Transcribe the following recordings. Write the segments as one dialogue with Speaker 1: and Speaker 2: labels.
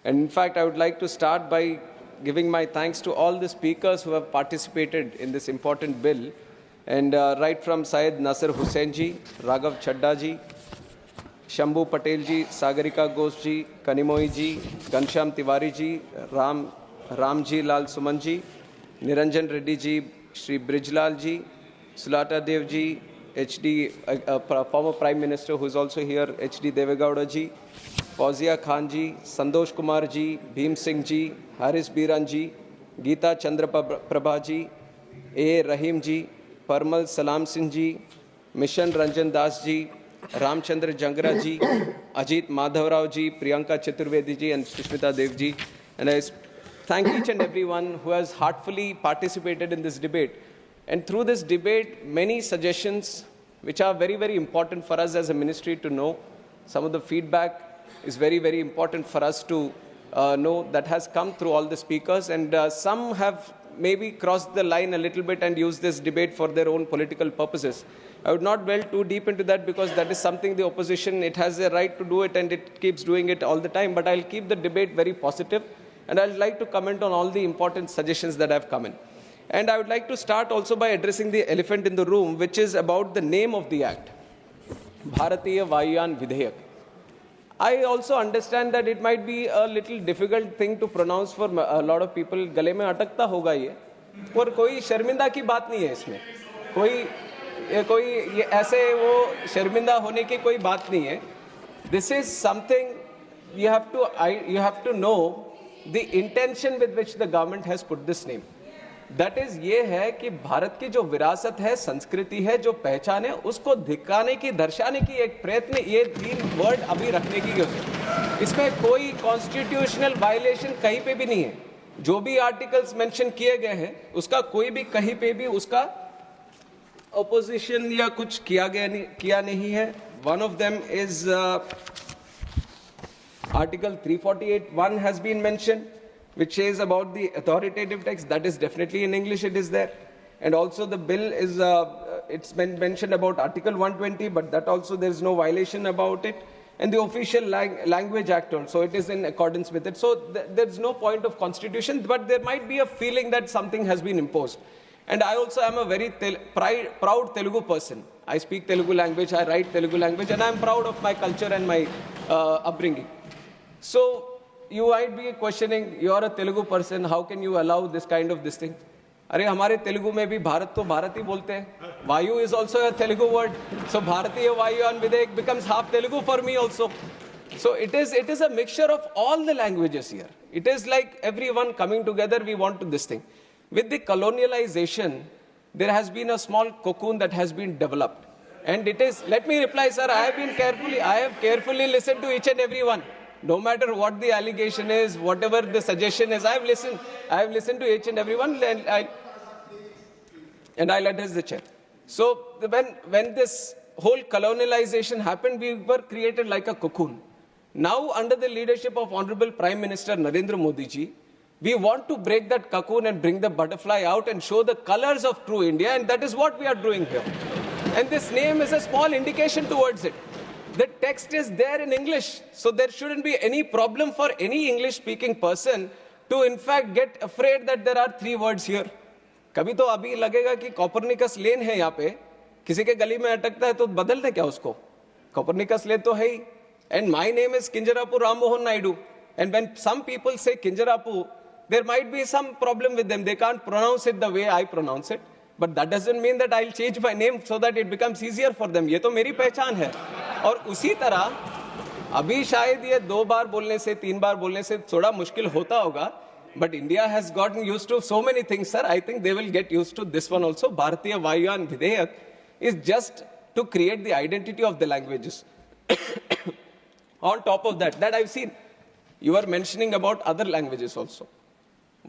Speaker 1: And in fact, I would like to start by giving my thanks to all the speakers who have participated in this important bill. And right from Syed Nasir Hussain ji, Raghav Chadda ji, Shambhu Patel ji, Sagarika Ghosh ji, Kanimoy ji, Ghanshyam Tiwari ji, Ramji Lal Suman ji, Niranjan Reddy ji, Shri Brijlal ji, Sulata Dev ji, HD, former Prime Minister who is also here, HD Devegowda ji, Fauzia Khan ji, Sandosh Kumar ji, Bhim Singh ji, Haris Biran ji, Geeta Chandra Prabha ji, A. Rahim ji, Parmal Salam Singh ji, Mission Ranjan Das ji, Ramchandra Jangra ji, Ajit Madhavrao ji, Priyanka Chaturvedi ji and Sushmita Dev ji. And I thank each and everyone who has heartfully participated in this debate. And through this debate, many suggestions which are very, very important for us as a ministry to know. Some of the feedback is very, very important for us to know that has come through all the speakers. And some have maybe crossed the line a little bit and used this debate for their own political purposes. I would not delve too deep into that because that is something the opposition, it has a right to do it and it keeps doing it all the time. But I'll keep the debate very positive and I'd like to comment on all the important suggestions that have come in. And I would like to start also by addressing the elephant in the room, which is about the name of the act, Bharatiya Vayuyan Vidhayak. I also understand that it might be a little difficult thing to pronounce for a lot of people. गले में अटकता होगा ये, और कोई शर्मिंदा की बात नहीं है इसमें. कोई ऐसे वो शर्मिंदा होने की कोई बात नहीं है. This is something you have to know the intention with which the government has put this name. That is ये है कि भारत की जो विरासत है, संस्कृति है, जो पहचान है, उसको दिखाने की, दर्शाने की एक प्रयत्न ये 3 वर्ड अभी रखने की है. इसमें कोई कॉन्स्टिट्यूशनल वायलेशन कहीं पे भी नहीं है. जो भी आर्टिकल्स मेंशन किए गए हैं, उसका कोई भी कहीं पे भी उसका ऑपोजिशन या कुछ किया नहीं है. One of them is Article 348(1) has been mentioned, which says about the authoritative text. That is definitely in English, it is there. And also the bill is, it's been mentioned about Article 120, but that also there is no violation about it. And the official language act also, it is in accordance with it. So there's no point of constitution, but there might be a feeling that something has been imposed. And I also am a very proud Telugu person. I speak Telugu language, I write Telugu language, and I'm proud of my culture and my upbringing. So you might be questioning, you are a Telugu person, how can you allow this kind of this thing? अरे हमारे तेलुगु में भी भारत तो भारत ही बोलते हैं. Vayu is also a Telugu word. So Bharatiya Vayuyan Vidhayak becomes half Telugu for me also. So it is a mixture of all the languages here. It is like everyone coming together, we want to this thing. With the colonialization, there has been a small cocoon that has been developed. And it is, let me reply, sir, I have carefully listened to each and every one. No matter what the allegation is, whatever the suggestion is, I have listened to each and every one, and I'll address the chair. So when this whole colonialization happened, we were created like a cocoon. Now, under the leadership of Honorable Prime Minister Narendra Modi ji, we want to break that cocoon and bring the butterfly out and show the colors of true India, and that is what we are doing here. And this name is a small indication towards it. The text is there in English, so there shouldn't be any problem for any English-speaking person to, in fact, get afraid that there are 3 words here. कभी तो अभी लगेगा कि Copernicus lane है यहाँ पे, किसी के गली में अटकता है तो बदल दे क्या उसको? कॉपरनिकस लेन तो है ही. And my name is Kinjarapu Ram Mohan Naidu. And when some people say Kinjarapu, there might be some problem with them. They can't pronounce it the way I pronounce it. But that doesn't mean that I'll change my name so that it becomes easier for them. ये तो मेरी पहचान है. और उसी तरह अभी शायद ये 2 बार बोलने से 3 बार बोलने से थोड़ा मुश्किल होता होगा. But India has gotten used to so many things, sir. I think they will get used to this one also. Bharatiya Vayuyan Vidhayak is just to create the identity of the languages. On top of that I've seen, you are mentioning about other languages also.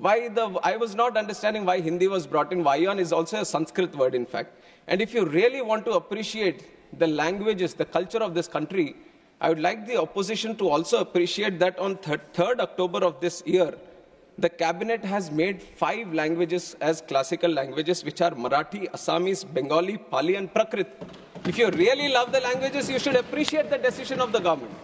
Speaker 1: I was not understanding why Hindi was brought in. Vayuyan is also a Sanskrit word, in fact. And if you really want to appreciate the languages, the culture of this country, I would like the opposition to also appreciate that on 3rd October of this year, the cabinet has made 5 languages as classical languages, which are Marathi, Assamese, Bengali, Pali and Prakrit. If you really love the languages, you should appreciate the decision of the government.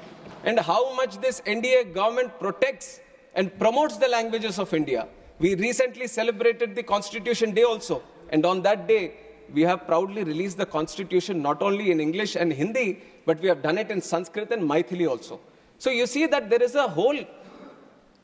Speaker 1: and how much this NDA government protects and promotes the languages of India. We recently celebrated the Constitution Day also, and on that day, we have proudly released the Constitution not only in English and Hindi, but we have done it in Sanskrit and Maithili also. So you see that there is a whole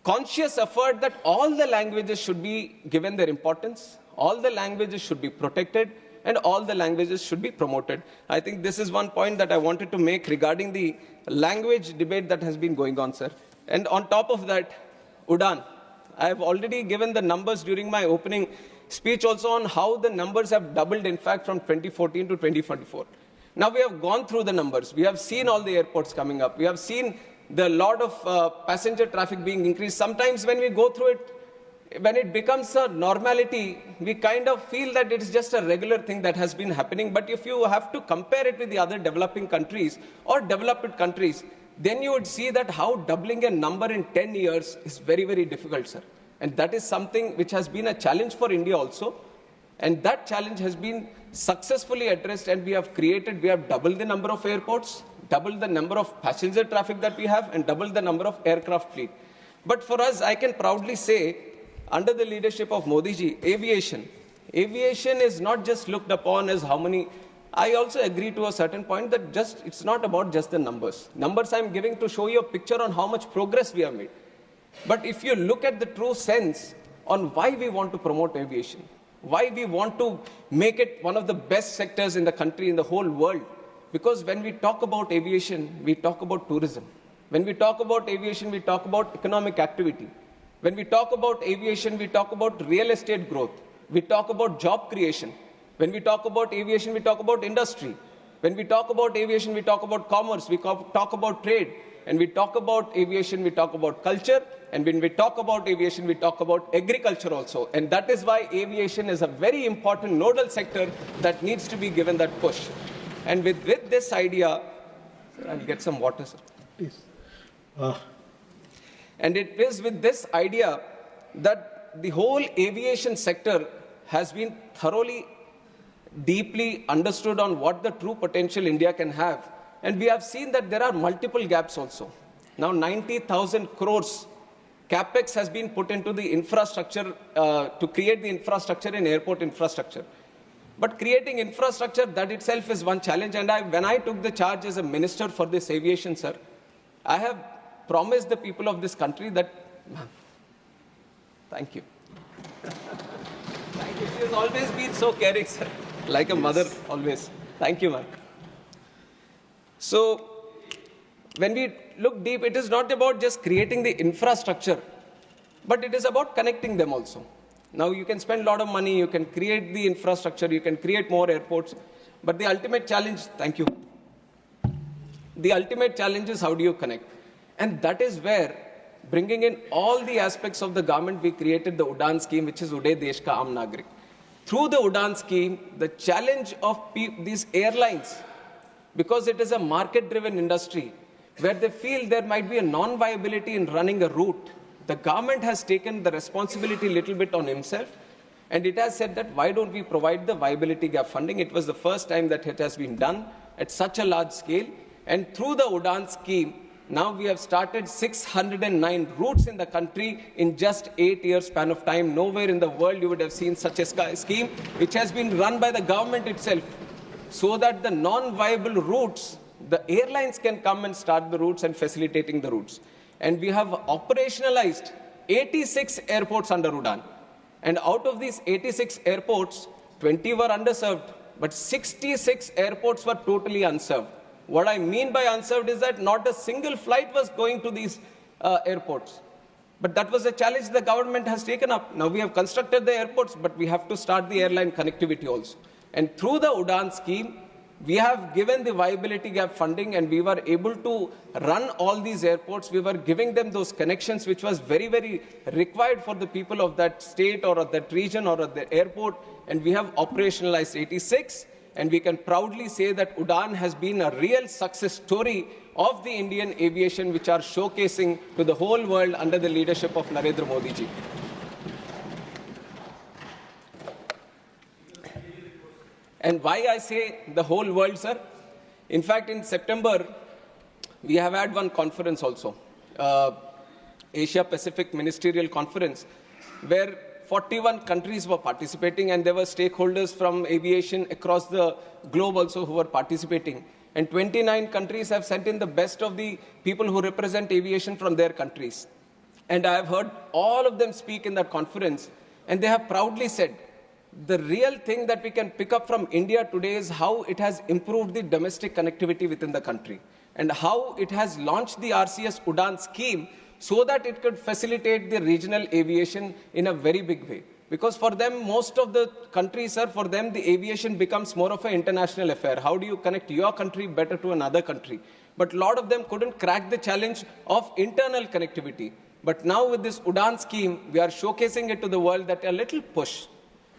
Speaker 1: conscious effort that all the languages should be given their importance, all the languages should be protected, and all the languages should be promoted. I think this is one point that I wanted to make regarding the language debate that has been going on, sir. And on top of that, Udan. I have already given the numbers during my opening speech also on how the numbers have doubled, in fact, from 2014 to 2024. Now we have gone through the numbers. We have seen all the airports coming up. We have seen the lot of passenger traffic being increased. Sometimes when we go through it, when it becomes a normality, we kind of feel that it's just a regular thing that has been happening. But if you have to compare it with the other developing countries or developed countries, then you would see that how doubling a number in 10 years is very, very difficult, sir. And that is something which has been a challenge for India also. And that challenge has been successfully addressed, and we have doubled the number of airports, doubled the number of passenger traffic that we have, and doubled the number of aircraft fleet. But for us, I can proudly say, under the leadership of Modi ji, aviation is not just looked upon as how many. I also agree to a certain point that it's not about just the numbers. Numbers I'm giving to show you a picture on how much progress we have made. But if you look at the true sense on why we want to promote aviation, why we want to make it one of the best sectors in the country, in the whole world, because when we talk about aviation, we talk about tourism. When we talk about aviation, we talk about economic activity. When we talk about aviation, we talk about real estate growth. We talk about job creation. When we talk about aviation, we talk about industry. When we talk about aviation, we talk about commerce, we talk about trade. And we talk about aviation, we talk about culture. And when we talk about aviation, we talk about agriculture also. And that is why aviation is a very important nodal sector that needs to be given that push. And with this idea, I'll get some water, sir.
Speaker 2: Please.
Speaker 1: And it is with this idea that the whole aviation sector has been thoroughly, deeply understood on what the true potential India can have. And we have seen that there are multiple gaps also. Now 90,000 crores capex has been put into the infrastructure to create the infrastructure in airport infrastructure. But creating infrastructure, that itself is one challenge. And when I took the charge as a minister for this aviation, sir, I have promised the people of this country that, thank you. Thank you. She has always been so caring, sir. Like a mother, always. Thank you, ma'am. So, when we look deep, it is not about just creating the infrastructure, but it is about connecting them also. Now, you can spend a lot of money, you can create the infrastructure, you can create more airports, but the ultimate challenge, thank you. The ultimate challenge is how do you connect? And that is where, bringing in all the aspects of the government, we created the Udan scheme, which is Uday Desh Ka Aam Nagrik. Through the Udan scheme, the challenge of these airlines, because it is a market-driven industry, where they feel there might be a non-viability in running a route, the government has taken the responsibility a little bit on himself, and it has said that why don't we provide the viability gap funding? It was the first time that it has been done at such a large scale. And through the Udan scheme, now we have started 609 routes in the country in just 8 years span of time. Nowhere in the world you would have seen such a scheme, which has been run by the government itself, so that the non-viable routes, the airlines can come and start the routes and facilitating the routes. And we have operationalized 86 airports under Udan. And out of these 86 airports, 20 were underserved, but 66 airports were totally unserved. What I mean by unserved is that not a single flight was going to these airports. But that was a challenge the government has taken up. Now we have constructed the airports, but we have to start the airline connectivity also. And through the Udan scheme, we have given the viability gap funding, and we were able to run all these airports. We were giving them those connections, which was very, very required for the people of that state or of that region or of the airport. And we have operationalized 86. And we can proudly say that Udan has been a real success story of the Indian aviation, which are showcasing to the whole world under the leadership of Narendra Modi ji. And why I say the whole world, sir? In fact, in September, We have had one conference also, Asia Pacific Ministerial Conference, where 41 countries were participating, and there were stakeholders from aviation across the globe also who were participating. And 29 countries have sent in the best of the people who represent aviation from their countries. And I have heard all of them speak in that conference, and they have proudly said, the real thing that we can pick up from India today is how it has improved the domestic connectivity within the country, and how it has launched the RCS Udan scheme so that it could facilitate the regional aviation in a very big way. Because for them, most of the countries, sir, for them, the aviation becomes more of an international affair. How do you connect your country better to another country? But a lot of them couldn't crack the challenge of internal connectivity. But now with this Udan scheme, we are showcasing it to the world that a little push,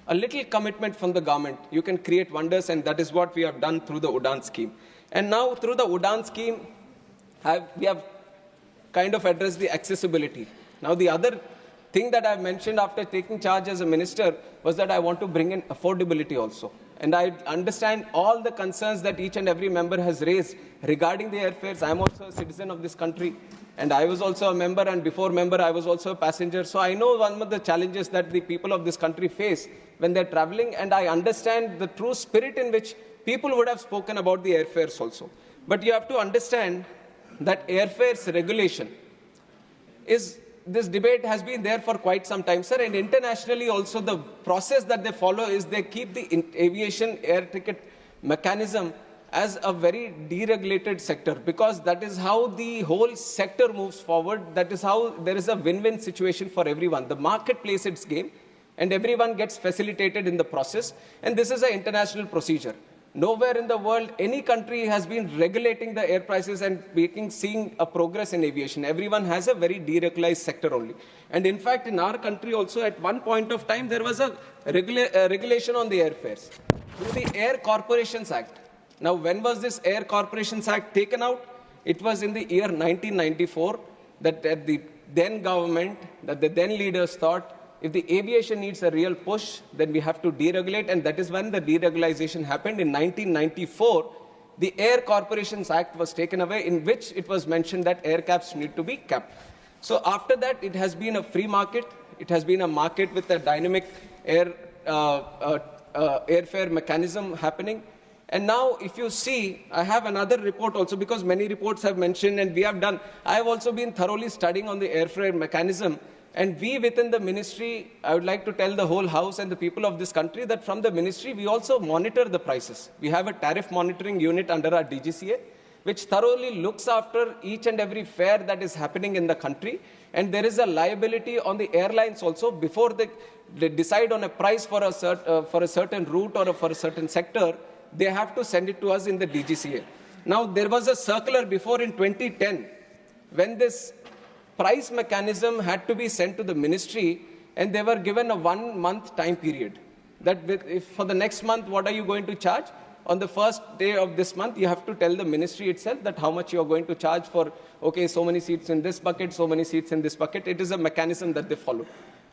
Speaker 1: a little commitment from the government, you can create wonders, and that is what we have done through the Udan scheme. And now through the Udan scheme, we have kind of addressed the accessibility. Now the other thing that I mentioned after taking charge as a minister was that I want to bring in affordability also. And I understand all the concerns that each and every member has raised regarding the airfares. I am also a citizen of this country, and I was also a member, and before member I was also a passenger. So I know one of the challenges that the people of this country face when they're traveling, and I understand the true spirit in which people would have spoken about the airfares also. But you have to understand that airfares regulation is, this debate has been there for quite some time, sir, and internationally also the process that they follow is they keep the aviation air ticket mechanism as a very deregulated sector, because that is how the whole sector moves forward. That is how there is a win-win situation for everyone. The market plays its game and everyone gets facilitated in the process, and this is an international procedure. Nowhere in the world, any country has been regulating the air prices and seeing a progress in aviation. Everyone has a very deregulated sector only. And in fact, in our country also, at one point of time, there was a regulation on the airfares through the Air Corporations Act. Now, when was this Air Corporations Act taken out? It was in the year 1994 that the then government, that the then leaders thought, if the aviation needs a real push, then we have to deregulate, and that is when the deregulation happened. In 1994, the Air Corporations Act was taken away, in which it was mentioned that air caps need to be capped. So after that, it has been a free market. It has been a market with a dynamic airfare mechanism happening. And now, if you see, I have another report also, because many reports have mentioned, and we have done, I have also been thoroughly studying on the airfare mechanism. And we within the ministry, I would like to tell the whole house and the people of this country that from the ministry, we also monitor the prices. We have a tariff monitoring unit under our DGCA, which thoroughly looks after each and every fare that is happening in the country. And there is a liability on the airlines also. Before they decide on a price for a certain route or for a certain sector, they have to send it to us in the DGCA. Now, there was a circular before in 2010, when this price mechanism had to be sent to the ministry, and they were given a 1 month time period. That if for the next month, what are you going to charge? On the first day of this month, you have to tell the ministry itself that how much you are going to charge for, okay, so many seats in this bucket, so many seats in this bucket. It is a mechanism that they follow.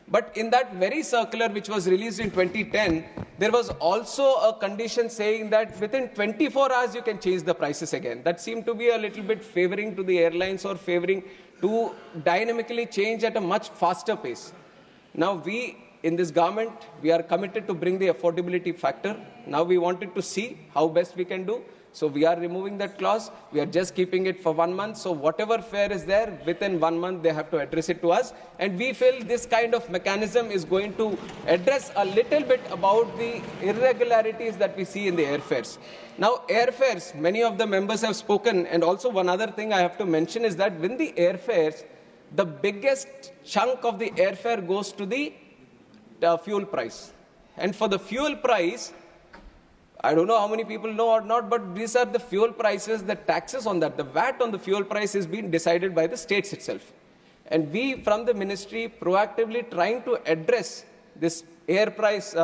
Speaker 1: But in that very circular, which was released in 2010, there was also a condition saying that within 24 hours, you can change the prices again. That seemed to be a little bit favoring to the airlines, or favoring to dynamically change at a much faster pace. Now, we in this government, we are committed to bring the affordability factor. Now we wanted to see how best we can do. So we are removing that clause. We are just keeping it for 1 month. So whatever fare is there, within 1 month, they have to address it to us. And we feel this kind of mechanism is going to address a little bit about the irregularities that we see in the airfares. Now, airfares, many of the members have spoken. And also one other thing I have to mention is that when the airfares, the biggest chunk of the airfare goes to the fuel price. And for the fuel price, I don't know how many people know or not, but these are the fuel prices, the taxes on that. The VAT on the fuel price is being decided by the states itself. And we, from the ministry, proactively trying to address this air price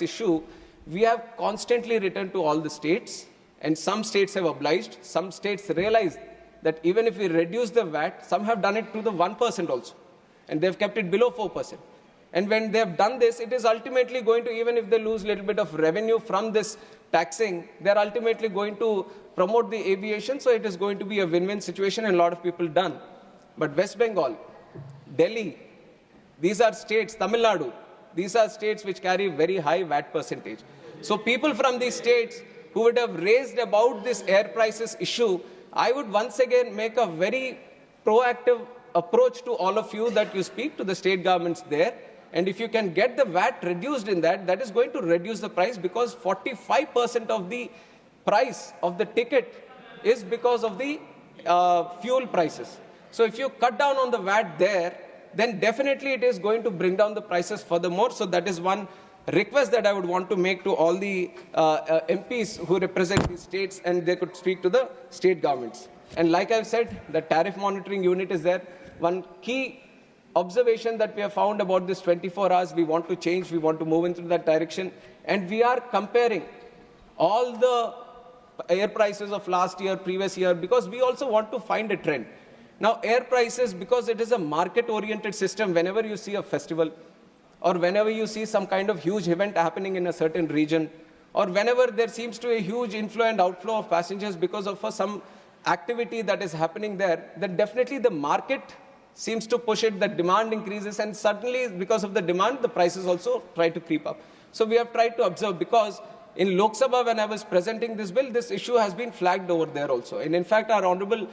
Speaker 1: issue, we have constantly written to all the states, and some states have obliged. Some states realize that even if we reduce the VAT, some have done it to the 1% also, and they've kept it below 4%. And when they have done this, it is ultimately going to, even if they lose a little bit of revenue from this taxing, they're ultimately going to promote the aviation, so it is going to be a win-win situation and a lot of people done. But West Bengal, Delhi, these are states, Tamil Nadu, these are states which carry very high VAT percentage. So people from these states who would have raised about this air prices issue, I would once again make a very proactive approach to all of you that you speak to the state governments there. And if you can get the VAT reduced in that, that is going to reduce the price, because 45% of the price of the ticket is because of the fuel prices. So if you cut down on the VAT there, then definitely it is going to bring down the prices furthermore. So that is one request that I would want to make to all the MPs who represent the states, and they could speak to the state governments. And like I've said, the tariff monitoring unit is there. One key observation that we have found about this 24 hours, we want to change, we want to move into that direction. And we are comparing all the air prices of last year, previous year, because we also want to find a trend. Now, air prices, because it is a market-oriented system, whenever you see a festival, or whenever you see some kind of huge event happening in a certain region, or whenever there seems to be a huge inflow and outflow of passengers because of some activity that is happening there, then definitely the market seems to push it, the demand increases, and suddenly because of the demand, the prices also try to creep up. So we have tried to observe, because in Lok Sabha, when I was presenting this bill, this issue has been flagged over there also. And in fact, our Honorable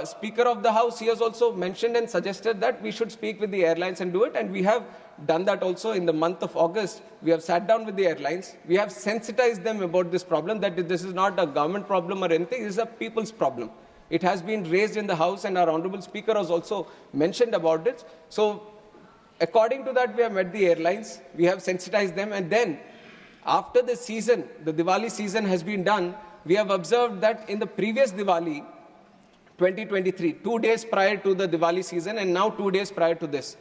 Speaker 1: Speaker of the House, he has also mentioned and suggested that we should speak with the airlines and do it. And we have done that also in the month of August. We have sat down with the airlines. We have sensitized them about this problem, that this is not a government problem or anything, this is a people's problem. It has been raised in the House, and our Honorable Speaker has also mentioned about it. So according to that, we have met the airlines, we have sensitized them, and then after the season, the Diwali season has been done, we have observed that in the previous Diwali, 2023, 2 days prior to the Diwali season and now 2 days prior to this,